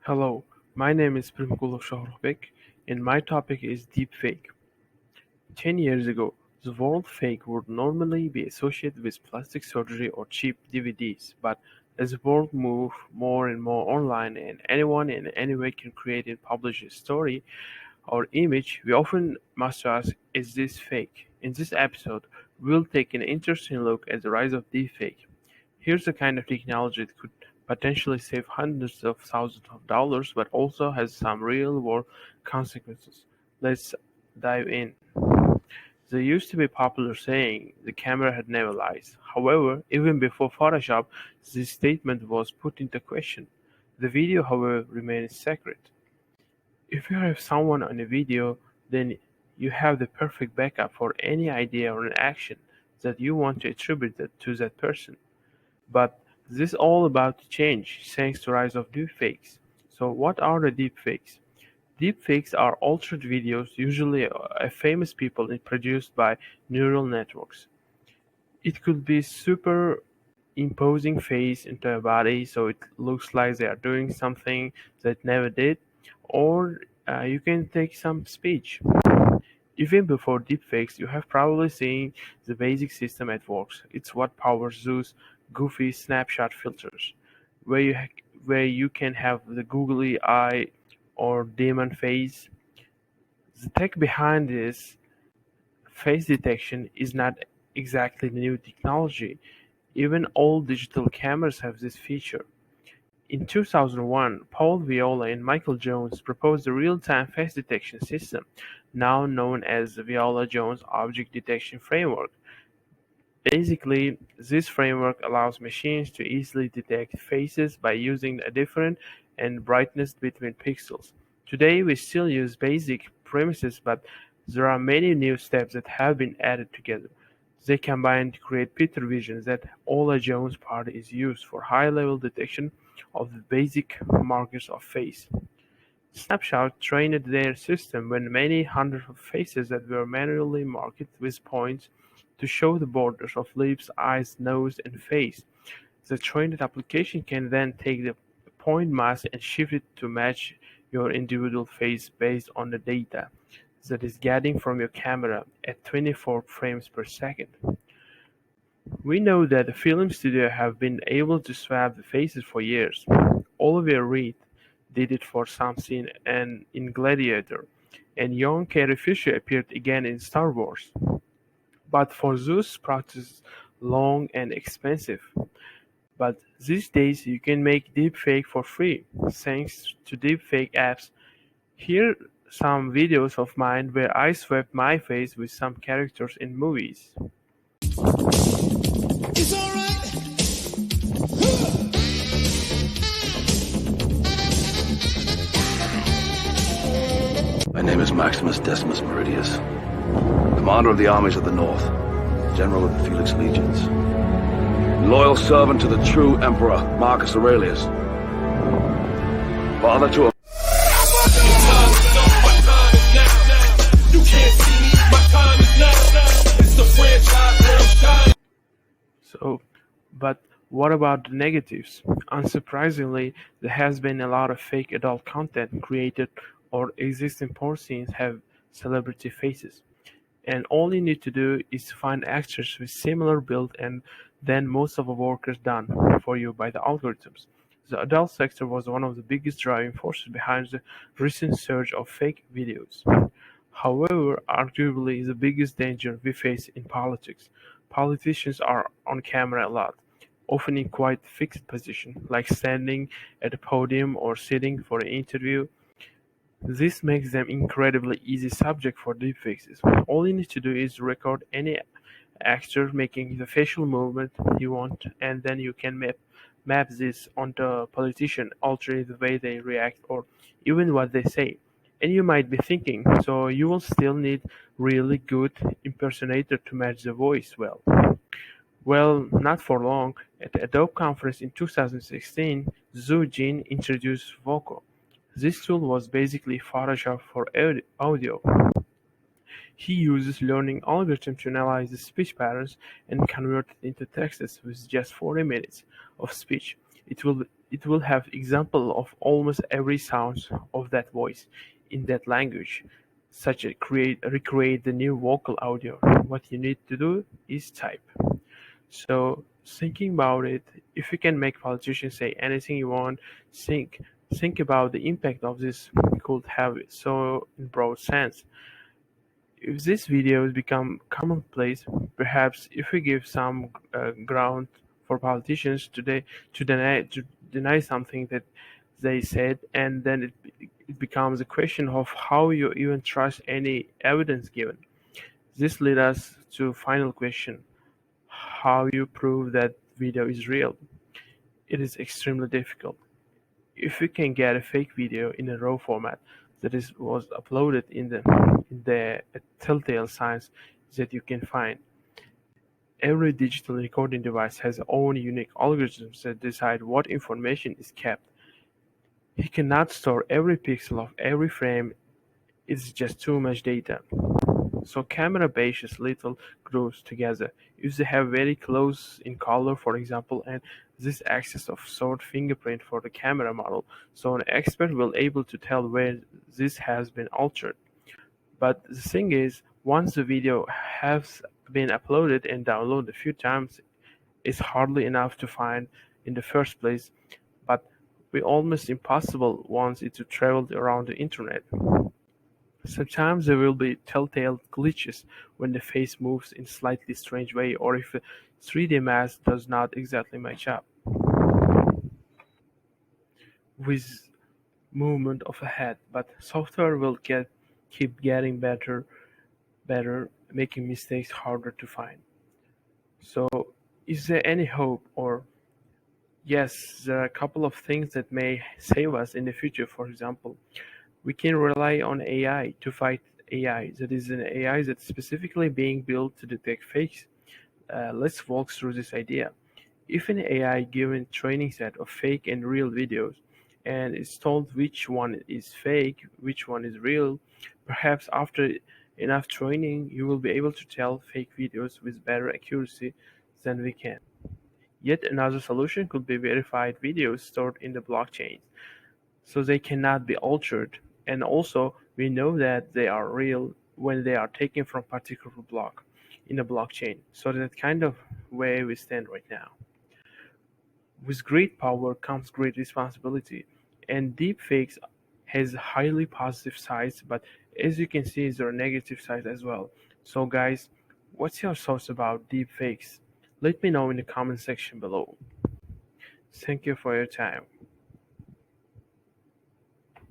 Hello, my name is Primkulov Shohrobek, and my topic is deepfake. 10 years ago, the word fake would normally be associated with plastic surgery or cheap DVDs, but as the world moved more and more online and anyone in any way can create and publish a story or image, we often must ask, is this fake? In this episode, we'll take an interesting look at the rise of deepfake. Here's the kind of technology that could potentially save hundreds of thousands of dollars but also has some real world consequences. Let's dive in. There used to be a popular saying, the camera had never lies. However, even before Photoshop, this statement was put into question. The video, however, remains sacred. If you have someone on a video, then you have the perfect backup for any idea or an action that you want to attribute to that person. But this all about to change thanks to rise of deepfakes. So what are the deepfakes? Deepfakes are altered videos, usually famous people produced by neural networks. It could be superimposing face into a body so it looks like they are doing something that never did, or you can take some speech. Even before deepfakes, you have probably seen the basic system at work. It's what powers those goofy snapshot filters, where where you can have the googly eye or demon face. The tech behind this face detection is not exactly new technology. Even old digital cameras have this feature. In 2001, Paul Viola and Michael Jones proposed a real-time face detection system, now known as the Viola-Jones Object Detection Framework. Basically, this framework allows machines to easily detect faces by using a difference in brightness between pixels. Today, we still use basic premises, but there are many new steps that have been added together. They combine to create Peter visions that Ola Jones part is used for high-level detection of the basic markers of face. Snapshot trained their system when many hundreds of faces that were manually marked with points to show the borders of lips, eyes, nose, and face. The trained application can then take the point mask and shift it to match your individual face based on the data that is getting from your camera at 24 frames per second. We know that the film studio have been able to swap the faces for years. Oliver Reed did it for some scene and in Gladiator, and young Carrie Fisher appeared again in Star Wars. But for those processes long and expensive. But these days you can make deepfake for free, thanks to deepfake apps. Here some videos of mine where I swapped my face with some characters in movies. It's alright. My name is Maximus Decimus Meridius, commander of the armies of the North, general of the Felix Legions, loyal servant to the true Emperor Marcus Aurelius, father to a So, but what about the negatives? Unsurprisingly, there has been a lot of fake adult content created or existing porn scenes have celebrity faces. And all you need to do is to find actors with similar build and then most of the work is done for you by the algorithms. The adult sector was one of the biggest driving forces behind the recent surge of fake videos. However, arguably the biggest danger we face in politics. Politicians are on camera a lot, often in quite fixed position, like standing at a podium or sitting for an interview. This makes them incredibly easy subject for deepfakes. All you need to do is record any actor making the facial movement you want, and then you can map this onto a politician, altering the way they react or even what they say. And you might be thinking, so you will still need really good impersonator to match the voice well. Well, not for long. At the Adobe conference in 2016, Zhu Jin introduced Voco. This tool was basically Photoshop for audio. He uses learning algorithms to analyze the speech patterns and convert it into text with just 40 minutes of speech. It will It will have example of almost every sound of that voice in that language, such as recreate the new vocal audio. What you need to do is type. So thinking about it, if you can make politicians say anything you want, think think about the impact of this could have so in broad sense. If these videos become commonplace, perhaps if we give some ground for politicians today to deny something that they said, and then it becomes a question of how you even trust any evidence given. This leads us to final question: how you prove that video is real? It is extremely difficult. If you can get a fake video in a raw format that was uploaded in the telltale signs that you can find. Every digital recording device has its own unique algorithms that decide what information is kept. You cannot store every pixel of every frame, it's just too much data. So camera batches little groups together. If they have very close in color, for example, and this access of short fingerprint for the camera model, so an expert will able to tell where this has been altered. But the thing is, once the video has been uploaded and downloaded a few times, it's hardly enough to find in the first place, but we almost impossible once it traveled around the internet. Sometimes there will be telltale glitches when the face moves in slightly strange way or if a 3D mask does not exactly match up with movement of a head, but software will keep getting better, making mistakes harder to find. So, is there any hope? Or yes, there are a couple of things that may save us in the future. For example, we can rely on AI to fight AI. That is an AI that's specifically being built to detect fakes. Let's walk through this idea. If an AI given training set of fake and real videos and is told which one is fake, which one is real, perhaps after enough training you will be able to tell fake videos with better accuracy than we can. Yet another solution could be verified videos stored in the blockchain so they cannot be altered, and also we know that they are real when they are taken from particular block in a blockchain. So that kind of where we stand right now. With great power comes great responsibility, and deepfakes has highly positive sides, but as you can see, there are negative sides as well. So, guys, what's your thoughts about deepfakes? Let me know in the comment section below. Thank you for your time.